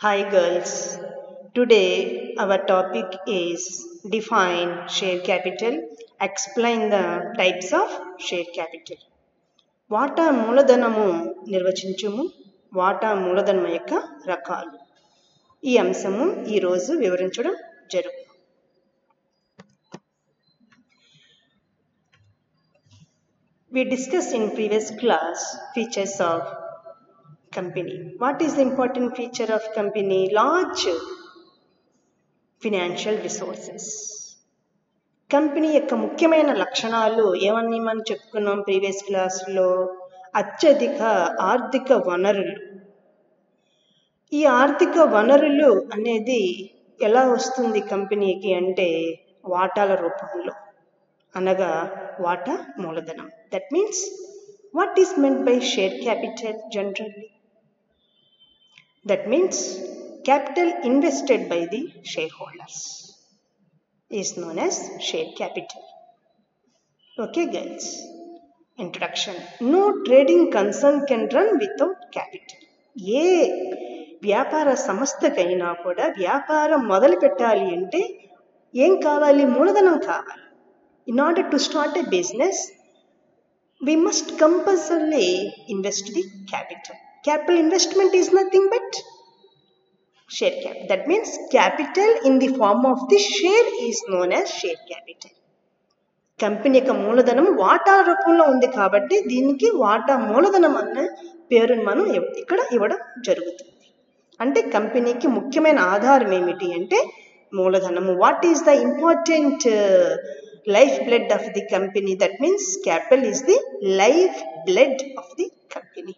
Hi girls. Today our topic is define share capital, explain the types of share capital. వాటా మూలధనము నిర్వచించుము, వాటా మూలధనం యొక్క రకాలు. ఈ అంశము ఈరోజు వివరించడం జరుగుతుంది. We discussed in previous class features of company. What is the important feature of company? Large financial resources. Company యొక్క ముఖ్యమైన లక్షణాలు ఏమని మనం చెప్పుకున్నాం ప్రీవియస్ క్లాస్లో? అత్యధిక ఆర్థిక వనరులు. ఈ ఆర్థిక వనరులు అనేది ఎలా వస్తుంది కంపెనీకి అంటే వాటాల రూపంలో, అనగా వాటా మూలధనం. That means what is meant by share capital generally? That means capital invested by the shareholders is known as share capital. Okay guys, introduction. No trading concern can run without capital. ఏ వ్యాపార సంస్థకైనా కూడా వ్యాపారం మొదలు పెట్టాలి అంటే ఏం కావాలి? మూలధనం కావాలి. In order to start a business, we must compulsorily invest the capital. Capital investment is nothing but share capital. That means capital in the form of the share is known as share capital. Company యొక్క మూలధనం వాటా రూపంలో ఉంది కాబట్టి దీనికి వాటా మూలధనం అన్న పేరును మనం ఇక్కడ ఇవ్వడం జరుగుతుంది. అంటే కంపెనీకి ముఖ్యమైన ఆధారం ఏమిటి అంటే మూలధనము. What is the important life blood of the company? That means capital is the life blood of the company.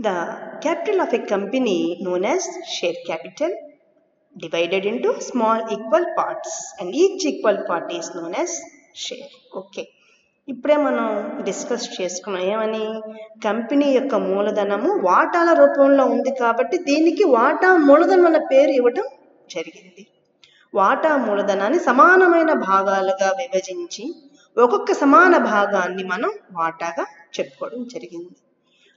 The capital of a company known as share capital divided into small equal parts and each equal part is known as share. Okay. ఇప్పుడే మనం discuss చేసుకున్నాం ఏమని? Company యొక్క మూలధనము వాటాల రూపంలో ఉంది కాబట్టి దీనికి వాటా మూలధనం అన్న పేరు ఇవ్వడం జరిగింది. వాటా మూలధనాన్ని సమానమైన భాగాలుగా విభజించి ఒక్కొక్క సమాన భాగాన్ని మనం వాటాగా చెప్పుకోవడం జరిగింది.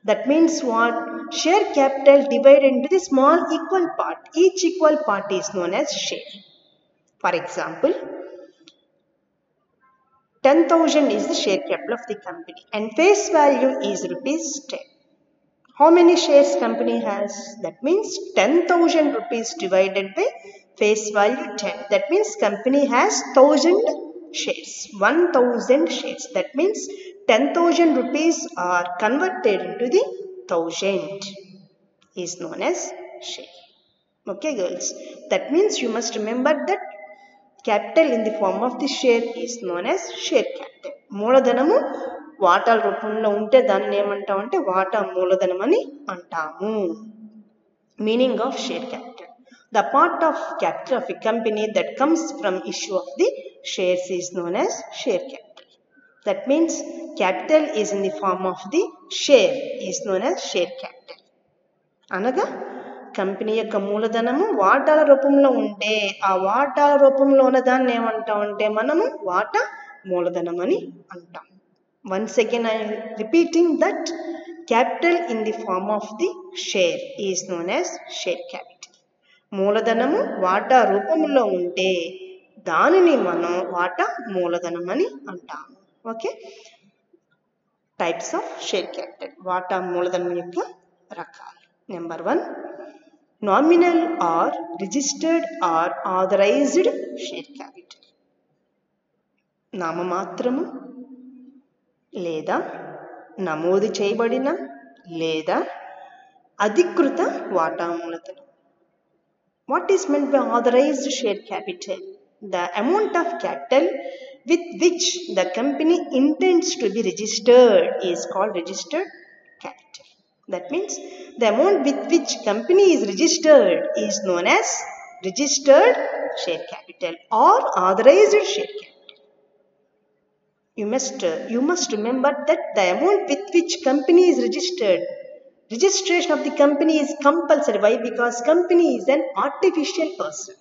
That means what? Share capital divided into the small equal part. Each equal part is known as share. For example, 10,000 is the share capital of the company and face value is rupees 10. How many shares company has? That means 10,000 rupees divided by face value 10. That means company has 1,000 shares. 1,000 shares. That means 10,000 rupees are converted into the 1,000 is known as share. Okay girls, that means you must remember that capital in the form of the share is known as share capital. మూలధనము వాటాల రూపంలో ఉంటే దాన్ని ఏమంటాం అంటే వాటా మూలధనం అని అంటాము. Meaning of share capital: the part of capital of a company that comes from issue of the shares is known as share capital. That means capital is in the form of the share is known as share capital. అనగా company యొక్క మూలధనము వాటాల రూపంలో ఉంటే ఆ వాటాల రూపంలో ఉన్న దాన్ని ఏమంటాం అంటే మనము వాటా మూలధనం అని అంటాం. Once again I am repeating that capital in the form of the share is known as share capital. మూలధనము వాటా రూపంలో ఉంటే దానిని మనం వాటా మూలధనం అని అంటాము. Okay. Types of share capital, వాటా మూలధనం యొక్క రకాలు. Number 1, nominal or registered or authorised share capital. నామమాత్రము లేదా నమోదు చేయబడిన లేదా అధికృత వాటా మూలధనం. What is meant by authorised share capital? The amount of capital with which the company intends to be registered is called registered capital. That means the amount with which company is registered is known as registered share capital or authorized share capital. You must remember that the amount with which company is registered, registration of the company is compulsory. Why? Because company is an artificial person.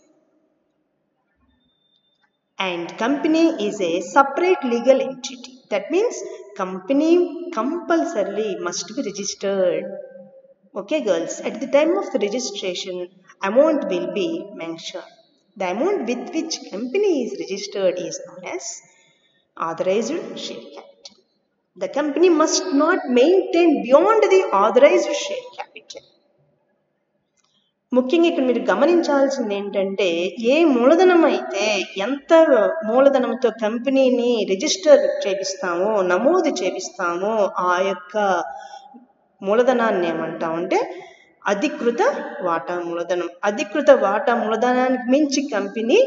And company is a separate legal entity. That means company compulsorily must be registered. Okay, girls, at the time of the registration, amount will be mentioned. The amount with which company is registered is known as authorized share capital. The company must not maintain beyond the authorized share capital. ముఖ్యంగా ఇక్కడ మీరు గమనించాల్సింది ఏంటంటే, ఏ మూలధనం అయితే ఎంత మూలధనంతో కంపెనీని register చేపిస్తామో, నమోదు చేపిస్తామో, ఆ యొక్క మూలధనాన్ని ఏమంటామంటే అధికృత వాటా మూలధనం. అధికృత వాటా మూలధనానికి మించి కంపెనీ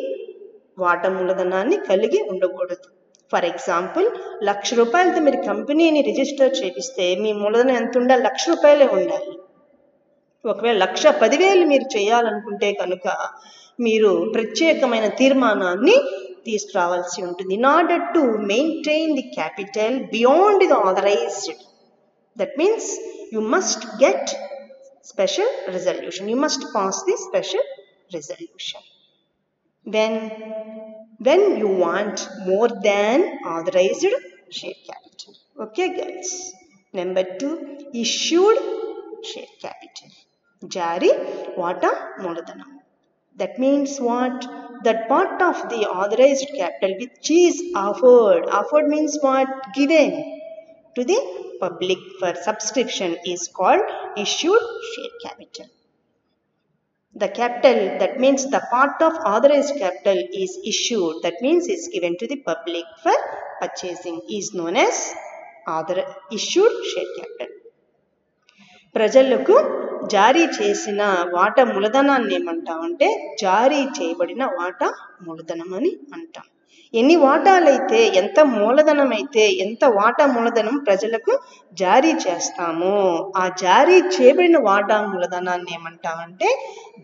వాటా మూలధనాన్ని కలిగి ఉండకూడదు. ఫర్ ఎగ్జాంపుల్, 1,00,000 రూపాయలతో మీరు కంపెనీని రిజిస్టర్ చేపిస్తే మీ మూలధనం ఎంత ఉండాలి? 1,00,000 రూపాయలే ఉండాలి. ఒకవేళ 1,10,000 మీరు చేయాలనుకుంటే కనుక మీరు ప్రత్యేకమైన తీర్మానాన్ని తీసుకురావాల్సి ఉంటుంది. In order to maintain the capital beyond the authorised, that means you must get special resolution. You must pass the special resolution. When you want more than authorized share capital. Okay, girls. Number 2, issued share capital. Jari vata mooladhanam. That means what? That part of the authorized capital which is offered. Offered means what? Given to the public for subscription is called issued share capital. The capital, that means the part of authorized capital is issued, that means is given to the public for purchasing, is known as issued share capital. ప్రజలకు జారీ చేసిన వాటా మూలధనాన్ని ఏమంటామంటే జారీ చేయబడిన వాటా మూలధనం అని అంటాం. ఎన్ని వాటాలైతే, ఎంత మూలధనం అయితే, ఎంత వాటా మూలధనం ప్రజలకు జారీ చేస్తామో ఆ జారీ చేయబడిన వాటా మూలధనాన్ని ఏమంటామంటే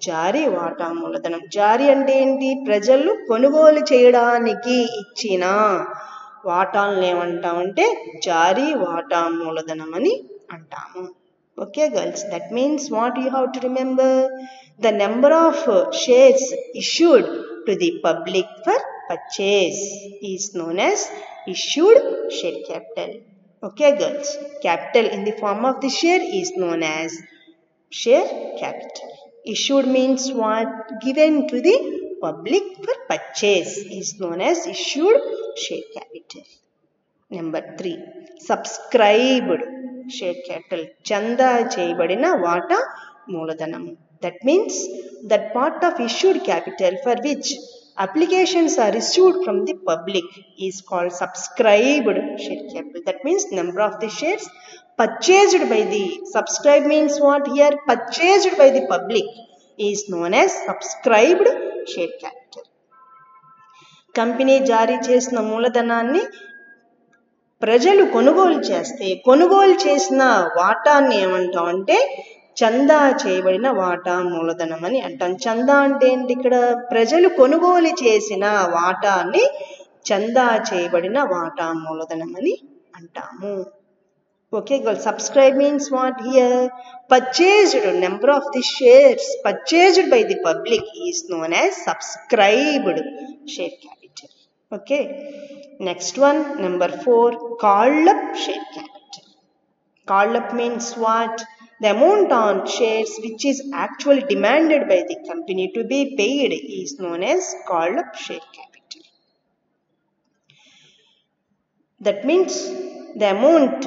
జారీ వాటా మూలధనం. జారీ అంటే ఏంటి? ప్రజలు కొనుగోలు చేయడానికి ఇచ్చిన వాటాలను ఏమంటామంటే జారీ వాటా మూలధనం అని అంటాము. Okay, girls, that means what you have to remember? The number of shares issued to the public for purchase is known as issued share capital. Okay, girls, capital in the form of the share is known as share capital. Issued means what? Given to the public for purchase is known as issued share capital. Number 3, subscribed share capital. చందా చేయబడిన వాటా మూలధనము. That means that part of issued capital for which applications are issued from the public is called subscribed share capital. That means number of the shares purchased by the, subscribed means what here? Purchased by the public is known as subscribed share capital. Company జారీ చేసిన మూలధనాన్ని ప్రజలు కొనుగోలు చేస్తే కొనుగోలు చేసిన వాటాన్ని ఏమంటాం అంటే చందా చేయబడిన వాటా మూలధనం అని అంటాం. చందా అంటే ఏంటి? ఇక్కడ ప్రజలు కొనుగోలు చేసిన వాటాన్ని చందా చేయబడిన వాటా మూలధనం అని అంటాము. Okay, girls, subscribe means what here? Purchased, number of the shares purchased by the public is known as subscribed share capital. Okay, next one, number 4, called up share capital. Called up means what? The amount on shares which is actually demanded by the company to be paid is known as called up share capital. That means the amount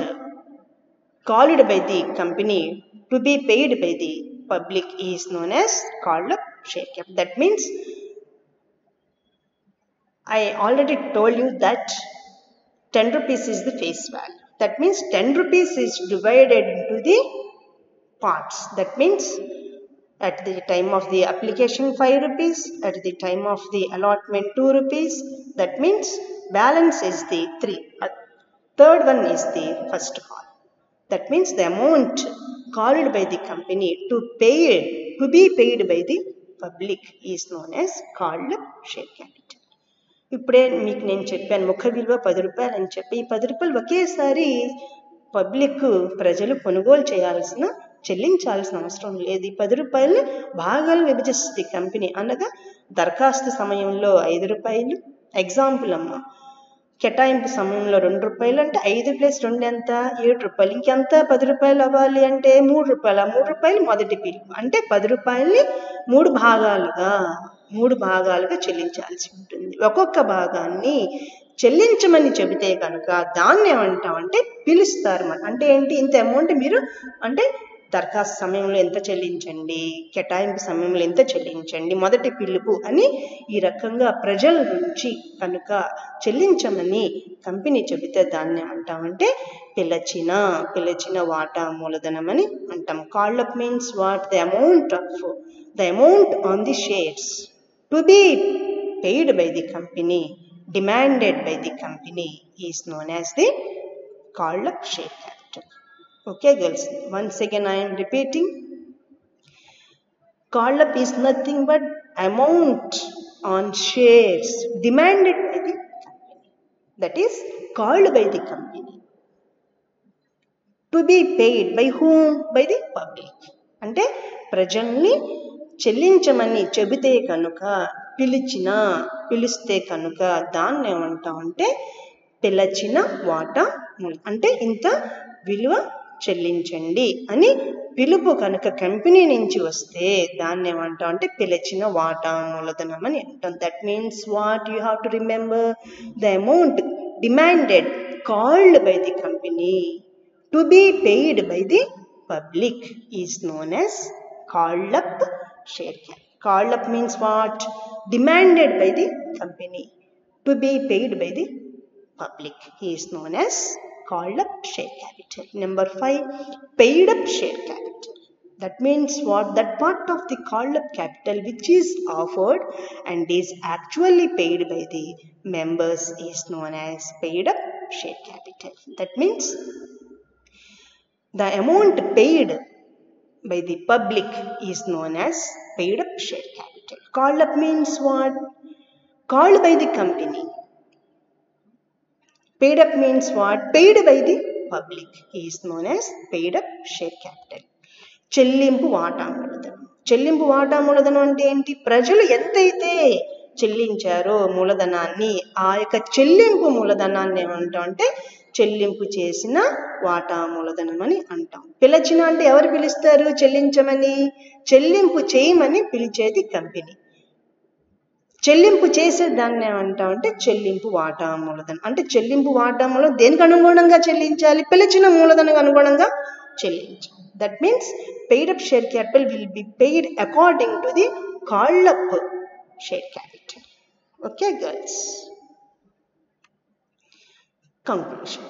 called by the company to be paid by the public is known as called up share capital. That means I already told you that 10 rupees is the face value. That means 10 rupees is divided into the parts. That means at the time of the application 5 rupees, at the time of the allotment 2 rupees. That means balance is the 3. Third one is the first call. That means the amount called by the company to be paid by the public is known as called up share capital. ఇప్పుడే మీకు నేను చెప్పాను ముఖ విలువ 10 రూపాయలు అని చెప్పి, ఈ 10 రూపాయలు ఒకేసారి పబ్లిక్ ప్రజలు కొనుగోలు చెల్లించాల్సిన అవసరం లేదు. ఈ 10 రూపాయలు భాగాలు విభజిస్తుంది కంపెనీ. అనగా దరఖాస్తు సమయంలో 5 రూపాయలు, ఎగ్జాంపుల్ అమ్మ కేటాయింపు సమయంలో 2 రూపాయలు అంటే 5 + 2 ఎంత? 7 రూపాయలు. ఇంకెంత 10 రూపాయలు అవ్వాలి అంటే 3 రూపాయలు. 3 రూపాయలు మొదటి పిలుపు. అంటే 10 రూపాయలని 3 భాగాలుగా చెల్లించాల్సి ఉంటుంది. ఒక్కొక్క భాగాన్ని చెల్లించమని చెబితే కనుక దాన్ని ఏమంటామంటే పిలుస్తారు. అంటే ఏంటి? ఇంత అమౌంట్ మీరు అంటే దరఖాస్తు సమయంలో ఎంత చెల్లించండి, కేటాయింపు సమయంలో ఎంత చెల్లించండి, మొదటి పిలుపు అని ఈ రకంగా ప్రజల నుంచి కనుక చెల్లించమని కంపెనీ చెబితే దాన్ని ఏమంటామంటే పిలిచిన వాటా మూలధనం అని అంటాం. Called up means what? The amount on the shares to be paid by the company, demanded by the company is known as the called up share capital. Okay girls, once again I am repeating, called up is nothing but amount on shares demanded by the company, that is called by the company, to be paid by whom? By the public. అంటే ప్రజల్ని చెల్లించమని చెబితే కనుక పిలిస్తే కనుక దాన్ని ఏమంటామంటే పిలిచిన వాటా, అంటే ఇంత విలువ చెల్లించండి అని పిలుపు కనుక కంపెనీ నుంచి వస్తే దాన్ని ఏమంటామంటే పిలిచిన వాటా మూలధనం అని అంటాం. That means what you have to remember? The amount demanded called by the company to be paid by the public is known as called up share capital. Called up means what? Demanded by the company to be paid by the public is known as called up share capital. Number 5, paid up share capital. That means what? That part of the called up capital which is offered and is actually paid by the members is known as paid up share capital. That means the amount paid by the public is known as paid up share capital. Called up means what? Called by the company. Paid up means what? Paid by the public is known as paid up share capital. చెల్లింపు వాటా మూలధనం. చెల్లింపు వాటా మూలధనం అంటే ఏంటి? ప్రజలు ఎంతైతే చెల్లించారో మూలధనాన్ని, ఆ యొక్క చెల్లింపు మూలధనాన్ని ఏమంటాం అంటే చెల్లింపు చేసిన వాటా మూలధనం అని అంటాం. పిలిచిన అంటే ఎవరు పిలుస్తారు? చెల్లించమని, చెల్లింపు చేయమని పిలిచేది కంపెనీ. చెల్లింపు చేసే దాన్ని ఏమంటాం అంటే చెల్లింపు వాటా మూలధనం. అంటే చెల్లింపు వాటా మూలధనం దేనికి అనుగుణంగా చెల్లించాలి? పిలిచిన మూలధనం అనుగుణంగా చెల్లించాలి. That means paid up share capital will be paid according to the called up share capital. Okay girls. Conclusion.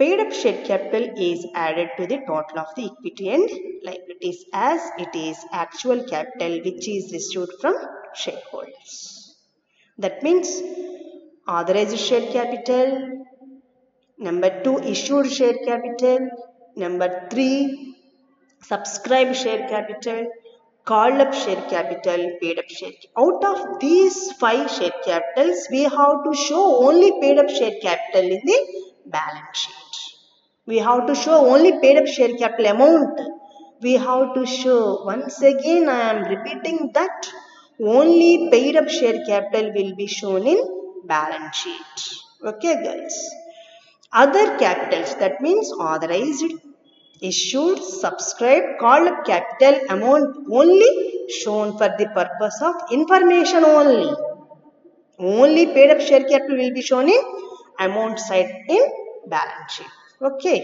Paid up share capital is added to the total of the equity and liabilities as it is actual capital which is issued from shareholders. That means authorized share capital, number 2 issued share capital, number 3 subscribed share capital, called up share capital, paid up share capital. Out of these 5 share capitals, we have to show only paid up share capital in the balance sheet. We have to show only paid up share capital amount. We have to show, once again I am repeating that, only paid up share capital will be shown in balance sheet. Okay girls. Other capitals, that means authorized, issued, subscribed, called up capital amount only shown for the purpose of information only. Only paid up share capital will be shown in amount side in balance sheet. Okay.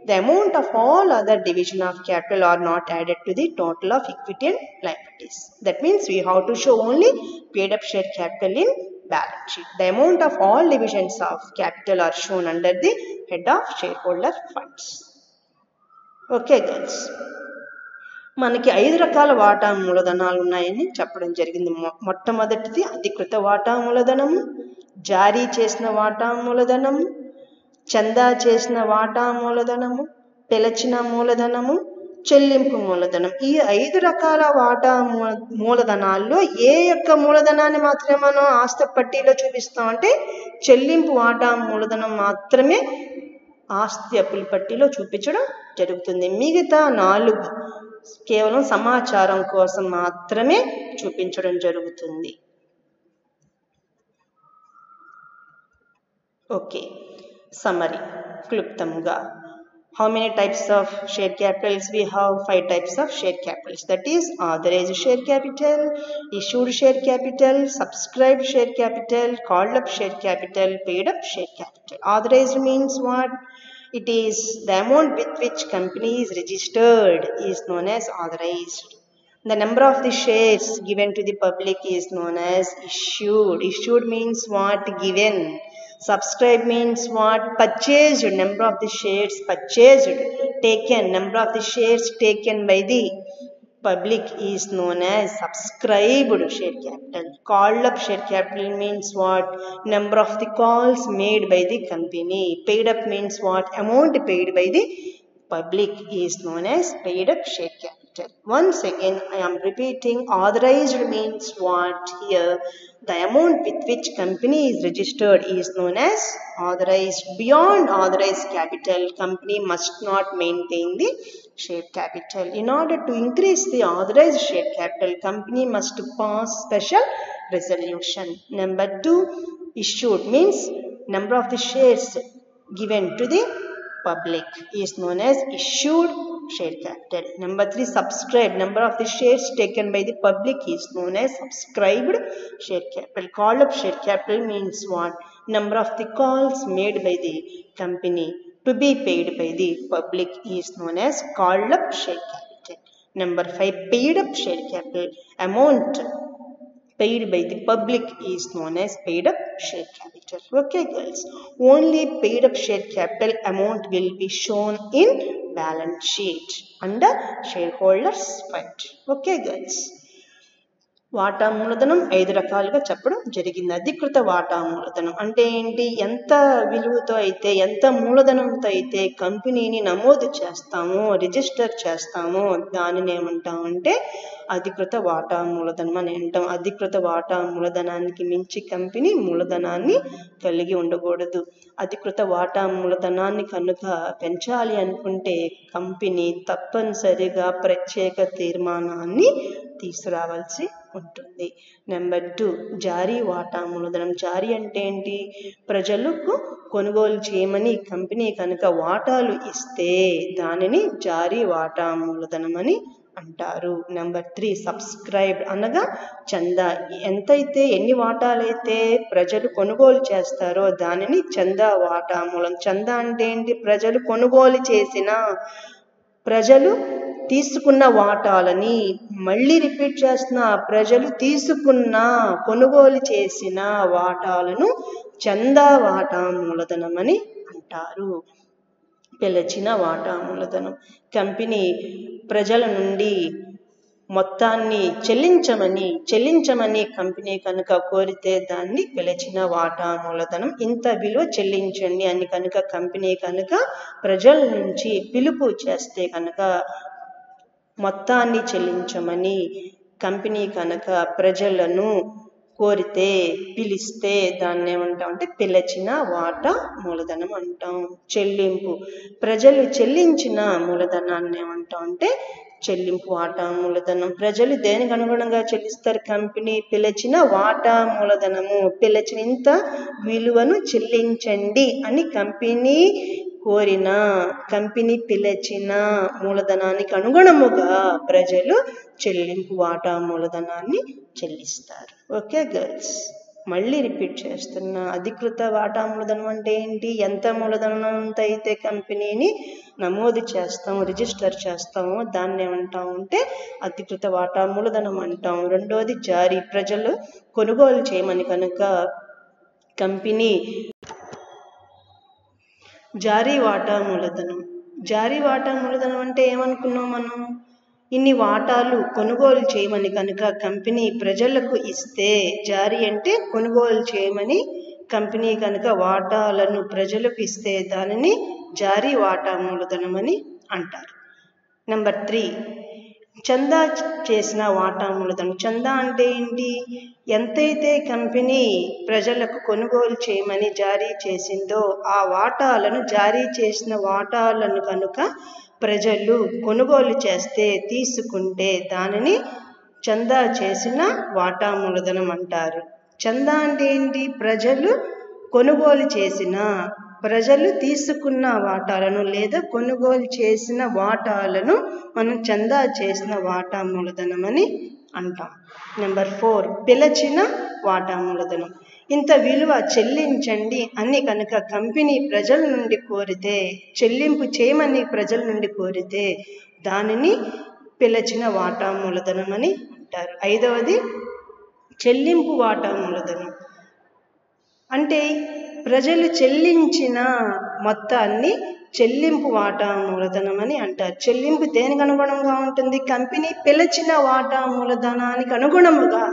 The amount of all other division of capital are not added to the total of equity and liabilities. That means we have to show only paid up share capital in balance sheet. The amount of all divisions of capital are shown under the head of shareholder funds. Okay girls. మనకి 5 రకాల వాటా మూలధనాలు ఉన్నాయని చెప్పడం జరిగింది. మొట్టమొదటిది అధికృత వాటా మూలధనము, జారీ చేసిన వాటా మూలధనము, చందా చేసిన వాటా మూలధనము, పిలిచిన మూలధనము, చెల్లింపు మూలధనం. ఈ 5 రకాల వాటా మూలధనాల్లో ఏ యొక్క మూలధనాన్ని మాత్రమే మనం ఆస్తి పట్టీలో చూపిస్తాం అంటే చెల్లింపు వాటా మూలధనం మాత్రమే ఆస్తి అప్పుల పట్టీలో చూపించడం జరుగుతుంది. మిగతా 4 కేవలం సమాచారం కోసం మాత్రమే చూపించడం జరుగుతుంది. Okay, summary క్లుప్తంగా. How many types of share capitals we have? 5 types of share capitals. That is authorized share capital, issued share capital, subscribed share capital, called up share capital, paid up share capital. Authorized means what? It is the amount with which company is registered is known as authorized. The number of the shares given to the public is known as issued. Issued means what? Given. Subscribe means what? Purchased. Number of the shares purchased. Taken. Number of the shares taken by the public is known as subscribed share capital. Called up share capital means what? Number of the calls made by the company. Paid up means what? Amount paid by the public is known as paid up share capital. Once again, I am repeating, authorized means what? Here, the amount with which company is registered is known as authorized. Beyond authorized capital, company must not maintain the share capital. In order to increase the authorized share capital, company must pass special resolution. Number 2, issued means number of the shares given to the public is known as issued share capital. Number 3, subscribed. Number of the shares taken by the public is known as subscribed share capital. Called up share capital means what? Number of the calls made by the company to be paid by the public is known as called up share capital. Number 5, paid up share capital. Amount paid by the public is known as paid up share capital. Okay girls, only paid up share capital amount will be shown in balance sheet under shareholders fund. Okay girls, వాటా మూలధనం 5 రకాలుగా చెప్పడం జరిగింది. అధికృత వాటా మూలధనం అంటే ఏంటి? ఎంత విలువతో అయితే, ఎంత మూలధనంతో అయితే కంపెనీని నమోదు చేస్తామో, రిజిస్టర్ చేస్తామో దానిని ఏమంటామంటే అధికృత వాటా మూలధనం అని అంటాం. అధికృత వాటా మూలధనానికి మించి కంపెనీ మూలధనాన్ని కలిగి ఉండకూడదు. అధికృత వాటా మూలధనాన్ని కనుక పెంచాలి అనుకుంటే కంపెనీ తప్పనిసరిగా ప్రత్యేక తీర్మానాన్ని తీసుకురావాల్సి ఉంటుంది. నెంబర్ 2, జారీ వాటా మూలధనం. జారీ అంటే ఏంటి? ప్రజలకు కొనుగోలు చేయమని కంపెనీ కనుక వాటాలు ఇస్తే దానిని జారీ వాటా మూలధనం అని అంటారు. నెంబర్ 3, సబ్స్క్రైబ్డ్ అనగా చందా. ఎంతైతే ఎన్ని వాటాలైతే ప్రజలు కొనుగోలు చేస్తారో దానిని చందా వాటా మూలం. చందా అంటే ఏంటి? ప్రజలు కొనుగోలు చేసిన, ప్రజలు తీసుకున్న వాటాలని, మళ్ళీ రిపీట్ చేస్తున్న, ప్రజలు తీసుకున్న, కొనుగోలు చేసిన వాటాలను చందా వాటా మూలధనం అని అంటారు. పిలిచిన వాటా మూలధనం. కంపెనీ ప్రజల నుండి మొత్తాన్ని చెల్లించమని కంపెనీ కనుక కోరితే దాన్ని పిలిచిన వాటా మూలధనం. ఇంత విలువ చెల్లించండి అని కనుక కంపెనీ కనుక ప్రజల నుంచి పిలుపు చేస్తే కనుక మొత్తాన్ని చెల్లించమని కంపెనీ కనుక ప్రజలను కోరితే, పిలిస్తే దాన్ని ఏమంటాం అంటే పిలిచిన వాటా మూలధనం అంటాం. చెల్లింపు. ప్రజలు చెల్లించిన మూలధనాన్ని ఏమంటాం అంటే చెల్లింపు వాటా మూలధనం. ప్రజలు దేనికి అనుగుణంగా చెల్లిస్తారు? కంపెనీ పిలిచిన వాటా మూలధనము. పిలిచిన ఇంత విలువను చెల్లించండి అని కంపెనీ కోరిన, కంపెనీ పిలిచిన మూలధనానికి అనుగుణముగా ప్రజలు చెల్లింపు వాటా మూలధనాన్ని చెల్లిస్తారు. ఓకే గర్ల్స్, మళ్ళీ రిపీట్ చేస్తున్నా. అధికృత వాటా మూలధనం అంటే ఏంటి? ఎంత మూలధనంతో అయితే కంపెనీని నమోదు చేస్తాము, రిజిస్టర్ చేస్తామో దాన్ని ఏమంటాం అంటే అధికృత వాటా మూలధనం అంటాం. రెండోది జారీ. ప్రజలు కొనుగోలు చేయమని కనుక కంపెనీ జారీ వాటా మూలధనం. జారీ వాటా మూలధనం అంటే ఏమనుకున్నాం మనం? ఇన్ని వాటాలు కొనుగోలు చేయమని కనుక కంపెనీ ప్రజలకు ఇస్తే, జారీ అంటే కొనుగోలు చేయమని కంపెనీ కనుక వాటాలను ప్రజలకు ఇస్తే దానిని జారీ వాటా మూలధనం అని అంటారు. నెంబర్ 3, చందా చేసిన వాటా మూలధనం. చందా అంటే ఏంటి? ఎంతైతే కంపెనీ ప్రజలకు కొనుగోలు చేయమని జారీ చేసిందో ఆ వాటాలను, జారీ చేసిన వాటాలను కనుక ప్రజలు కొనుగోలు చేస్తే, తీసుకుంటే దానిని చందా చేసిన వాటా మూలధనం అంటారు. చందా అంటే ఏంటి? ప్రజలు కొనుగోలు చేసిన ప్రజలు తీసుకున్న వాటాలను లేదా కొనుగోలు చేసిన వాటాలను మనం చందా చేసిన వాటా మూలధనం అని అంటాం. నెంబర్ 4 పిలిచిన వాటా మూలధనం. ఇంత విలువ చెల్లించండి అని కనుక కంపెనీ ప్రజల నుండి కోరితే, చెల్లింపు చేయమని ప్రజల నుండి కోరితే దానిని పిలిచిన వాటా మూలధనం అని అంటారు. 5వది చెల్లింపు వాటా మూలధనం. అంటే ప్రజలు చెల్లించిన మొత్తాన్ని చెల్లింపు వాటా మూలధనం అని అంటారు. చెల్లింపు దేనికి అనుగుణంగా ఉంటుంది? కంపెనీ పిలిచిన వాటా మూలధనానికి అనుగుణముగా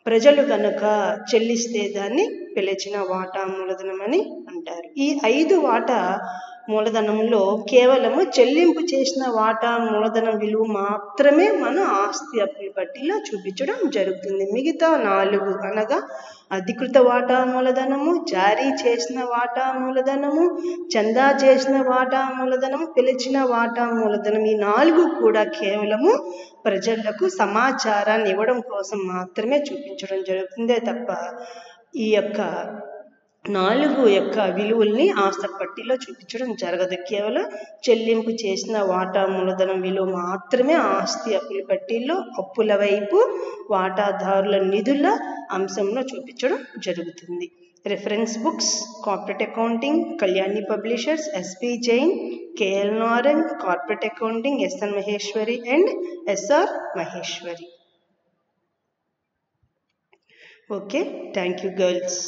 ప్రజలు కనుక చెల్లిస్తే దాన్ని పిలిచిన వాటా మూలధనం అని అంటారు. ఈ 5 వాటా మూలధనంలో కేవలము చెల్లింపు చేసిన వాటా మూలధనం విలువ మాత్రమే మన ఆస్తి అప్పుల పట్టిలో చూపించడం జరుగుతుంది. మిగతా 4 అనగా అధికృత వాటా మూలధనము, జారీ చేసిన వాటా మూలధనము, చందా చేసిన వాటా మూలధనము, పిలిచిన వాటా మూలధనం, ఈ 4 కూడా కేవలము ప్రజలకు సమాచారాన్ని ఇవ్వడం కోసం మాత్రమే చూపించడం జరుగుతుందే తప్ప ఈ యొక్క 4 యొక్క విలువల్ని ఆస్తి పట్టిలో చూపించడం జరగదు. కేవలం చెల్లింపు చేసిన వాటా మూలధనం విలువ మాత్రమే ఆస్తి అప్పుల పట్టిలో అప్పుల వైపు వాటాదారుల నిధుల అంశంలో చూపించడం జరుగుతుంది. Reference books corporate accounting, Kalyani publishers, S P Jain, K L Narang, corporate accounting, S N Maheshwari and S R Maheshwari. Okay, thank you girls.